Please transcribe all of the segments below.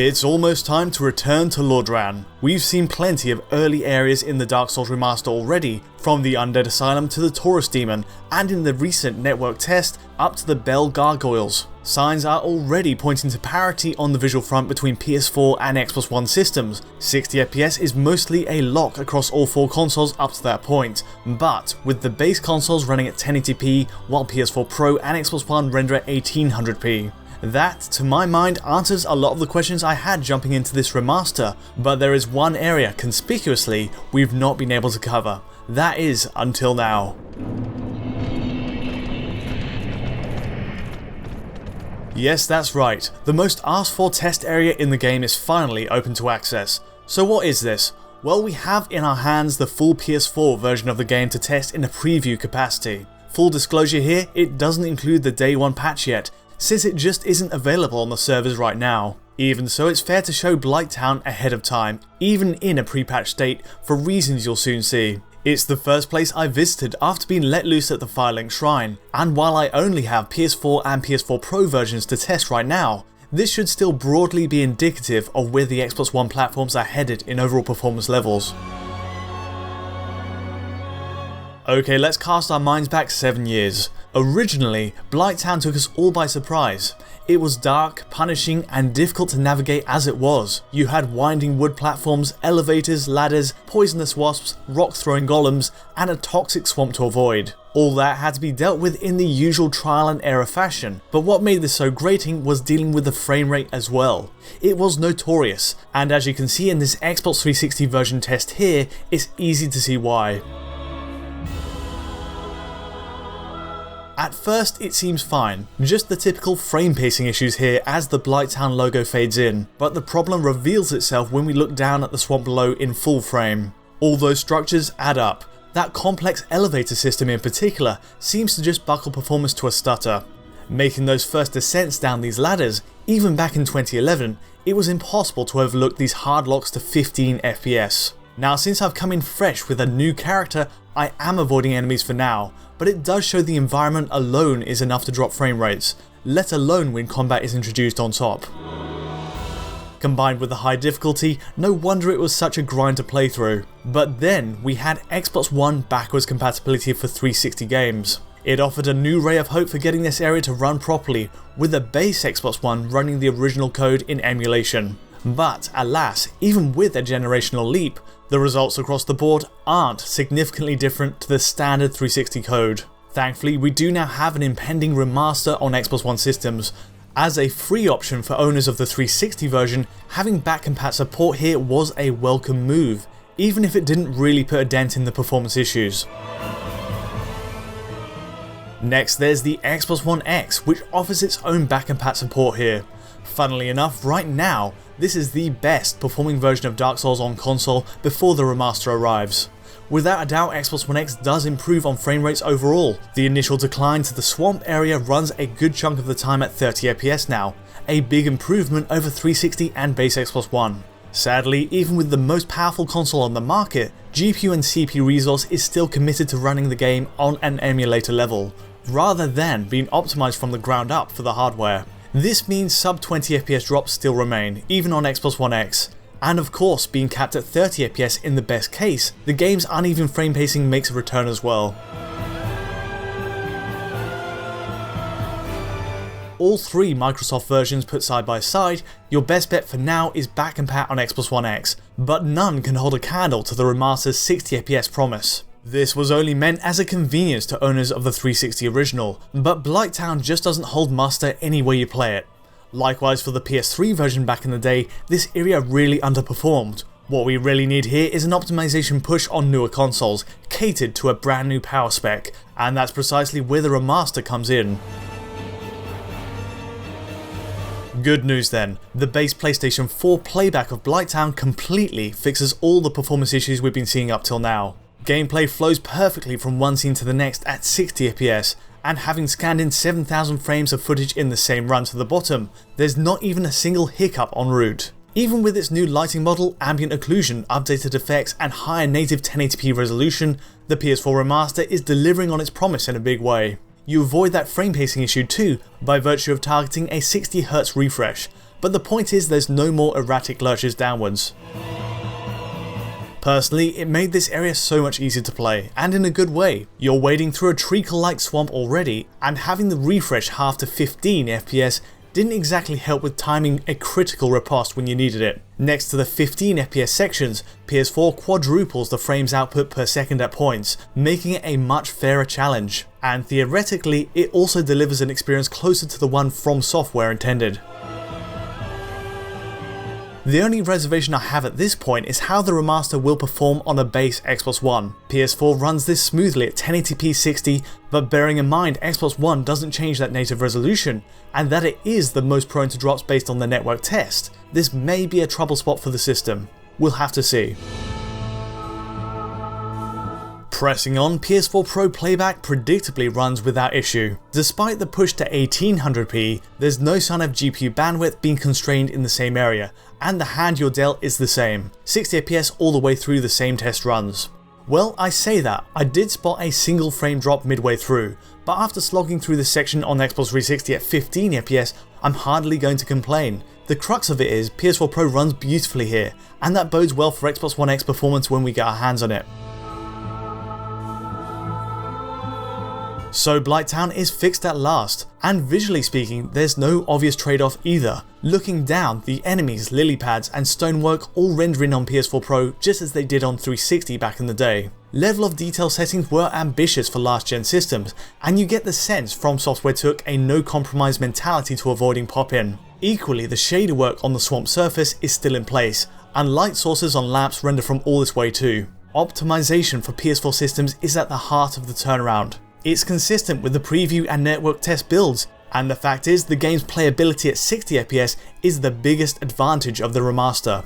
It's almost time to return to Lordran. We've seen plenty of early areas in the Dark Souls remaster already, from the Undead Asylum to the Taurus Demon, and in the recent network test, up to the Bell Gargoyles. Signs are already pointing to parity on the visual front between PS4 and Xbox One systems. 60fps is mostly a lock across all 4 consoles up to that point, but with the base consoles running at 1080p, while PS4 Pro and Xbox One render at 1800p. That, to my mind, answers a lot of the questions I had jumping into this remaster, but there is one area, conspicuously, we've not been able to cover. That is, until now. Yes, that's right, the most asked for test area in the game is finally open to access. So what is this? Well, we have in our hands the full PS4 version of the game to test in a preview capacity. Full disclosure here, it doesn't include the day 1 patch yet, since it just isn't available on the servers right now. Even so, it's fair to show Blighttown ahead of time, even in a pre-patch state, for reasons you'll soon see. It's the first place I visited after being let loose at the Firelink Shrine, and while I only have PS4 and PS4 Pro versions to test right now, this should still broadly be indicative of where the Xbox One platforms are headed in overall performance levels. Okay, let's cast our minds back 7 years. Originally, Blighttown took us all by surprise. It was dark, punishing, and difficult to navigate as it was. You had winding wood platforms, elevators, ladders, poisonous wasps, rock-throwing golems, and a toxic swamp to avoid. All that had to be dealt with in the usual trial and error fashion, but what made this so grating was dealing with the frame rate as well. It was notorious, and as you can see in this Xbox 360 version test here, it's easy to see why. At first it seems fine, just the typical frame pacing issues here as the Blighttown logo fades in, but the problem reveals itself when we look down at the swamp below in full frame. All those structures add up. That complex elevator system in particular seems to just buckle performance to a stutter. Making those first descents down these ladders, even back in 2011, it was impossible to overlook these hard locks to 15 FPS. Now, since I've come in fresh with a new character, I am avoiding enemies for now, but it does show the environment alone is enough to drop frame rates, let alone when combat is introduced on top. Combined with the high difficulty, no wonder it was such a grind to play through. But then we had Xbox One backwards compatibility for 360 games. It offered a new ray of hope for getting this area to run properly, with the base Xbox One running the original code in emulation. But alas, even with a generational leap, the results across the board aren't significantly different to the standard 360 code. Thankfully, we do now have an impending remaster on Xbox One systems. As a free option for owners of the 360 version, having backcompat support here was a welcome move, even if it didn't really put a dent in the performance issues. Next, there's the Xbox One X, which offers its own backcompat support here. Funnily enough, right now, this is the best performing version of Dark Souls on console before the remaster arrives. Without a doubt, Xbox One X does improve on frame rates overall. The initial decline to the swamp area runs a good chunk of the time at 30fps now, a big improvement over 360 and base Xbox One. Sadly, even with the most powerful console on the market, GPU and CPU resource is still committed to running the game on an emulator level, rather than being optimized from the ground up for the hardware. This means sub 20fps drops still remain, even on Xbox One X. And of course, being capped at 30fps in the best case, the game's uneven frame pacing makes a return as well. All 3 Microsoft versions put side by side, your best bet for now is backcompat on Xbox One X, but none can hold a candle to the remaster's 60fps promise. This was only meant as a convenience to owners of the 360 original, but Blighttown just doesn't hold muster any way you play it. Likewise for the PS3 version back in the day, this area really underperformed. What we really need here is an optimization push on newer consoles, catered to a brand new power spec, and that's precisely where the remaster comes in. Good news then, the base PlayStation 4 playback of Blighttown completely fixes all the performance issues we've been seeing up till now. Gameplay flows perfectly from one scene to the next at 60fps, and having scanned in 7,000 frames of footage in the same run to the bottom, there's not even a single hiccup en route. Even with its new lighting model, ambient occlusion, updated effects, and higher native 1080p resolution, the PS4 remaster is delivering on its promise in a big way. You avoid that frame pacing issue too, by virtue of targeting a 60Hz refresh, but the point is there's no more erratic lurches downwards. Personally, it made this area so much easier to play, and in a good way. You're wading through a treacle-like swamp already, and having the refresh half to 15 FPS didn't exactly help with timing a critical riposte when you needed it. Next to the 15 FPS sections, PS4 quadruples the frames output per second at points, making it a much fairer challenge. And theoretically, it also delivers an experience closer to the one From Software intended. The only reservation I have at this point is how the remaster will perform on a base Xbox One. PS4 runs this smoothly at 1080p 60, but bearing in mind Xbox One doesn't change that native resolution, and that it is the most prone to drops based on the network test, this may be a trouble spot for the system. We'll have to see. Pressing on, PS4 Pro playback predictably runs without issue. Despite the push to 1800p, there's no sign of GPU bandwidth being constrained in the same area, and the hand you're dealt is the same, 60fps all the way through the same test runs. Well, I say that, I did spot a single frame drop midway through, but after slogging through this section on Xbox 360 at 15fps, I'm hardly going to complain. The crux of it is PS4 Pro runs beautifully here, and that bodes well for Xbox One X performance when we get our hands on it. So Blighttown is fixed at last, and visually speaking there's no obvious trade-off either. Looking down, the enemies, lily pads and stonework all rendering on PS4 Pro just as they did on 360 back in the day. Level of detail settings were ambitious for last gen systems, and you get the sense From Software took a no compromise mentality to avoiding pop-in. Equally, the shader work on the swamp surface is still in place, and light sources on lamps render from all this way too. Optimization for PS4 systems is at the heart of the turnaround. It's consistent with the preview and network test builds, and the fact is the game's playability at 60fps is the biggest advantage of the remaster.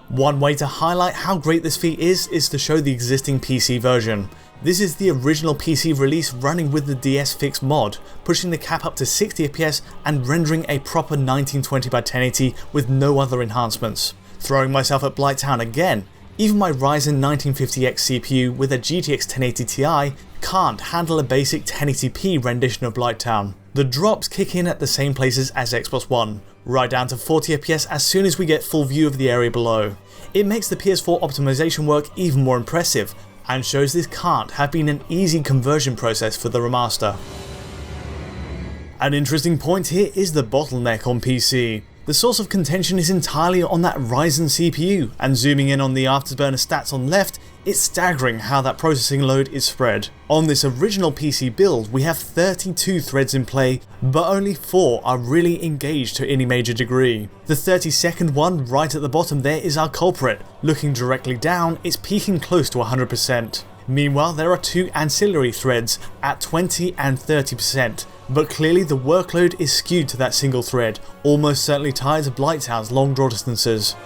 One way to highlight how great this feat is to show the existing PC version. This is the original PC release running with the DS Fix mod, pushing the cap up to 60fps and rendering a proper 1920x1080 with no other enhancements. Throwing myself at Blighttown again, even my Ryzen 1950X CPU with a GTX 1080 Ti can't handle a basic 1080p rendition of Blighttown. The drops kick in at the same places as Xbox One, right down to 40fps as soon as we get full view of the area below. It makes the PS4 optimization work even more impressive, and shows this can't have been an easy conversion process for the remaster. An interesting point here is the bottleneck on PC. The source of contention is entirely on that Ryzen CPU, and zooming in on the Afterburner stats on left, it's staggering how that processing load is spread. On this original PC build, we have 32 threads in play, but only 4 are really engaged to any major degree. The 32nd one right at the bottom there is our culprit. Looking directly down, it's peaking close to 100%. Meanwhile, there are 2 ancillary threads at 20 and 30%, but clearly the workload is skewed to that single thread, almost certainly tied to Blighttown's long draw distances.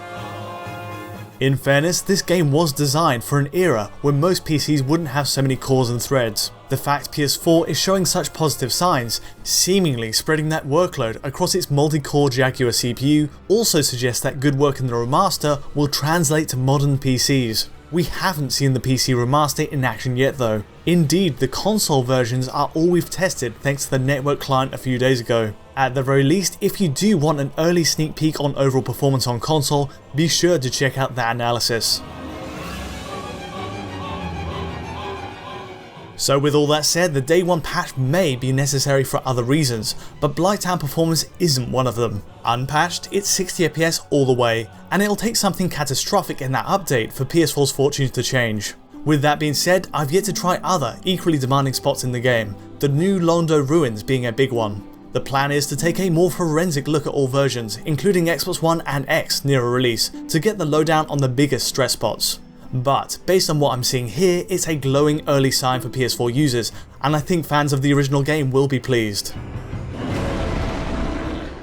In fairness, this game was designed for an era when most PCs wouldn't have so many cores and threads. The fact PS4 is showing such positive signs, seemingly spreading that workload across its multi-core Jaguar CPU, also suggests that good work in the remaster will translate to modern PCs. We haven't seen the PC remaster in action yet though. Indeed, the console versions are all we've tested thanks to the network client a few days ago. At the very least, if you do want an early sneak peek on overall performance on console, be sure to check out that analysis. So with all that said, the day one patch may be necessary for other reasons, but Blighttown performance isn't one of them. Unpatched, it's 60fps all the way, and it'll take something catastrophic in that update for PS4's fortunes to change. With that being said, I've yet to try other equally demanding spots in the game, the new Londo Ruins being a big one. The plan is to take a more forensic look at all versions, including Xbox One and X near a release, to get the lowdown on the biggest stress spots. But based on what I'm seeing here, it's a glowing early sign for PS4 users, and I think fans of the original game will be pleased.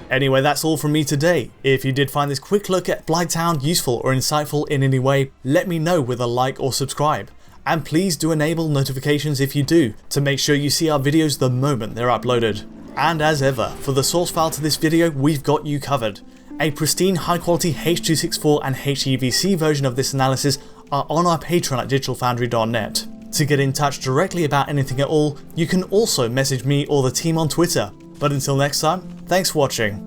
Anyway, that's all from me today. If you did find this quick look at Blighttown useful or insightful in any way, let me know with a like or subscribe. And please do enable notifications if you do, to make sure you see our videos the moment they're uploaded. And as ever, for the source file to this video, we've got you covered. A pristine high quality H.264 and HEVC version of this analysis are on our Patreon at digitalfoundry.net. To get in touch directly about anything at all, you can also message me or the team on Twitter. But until next time, thanks for watching.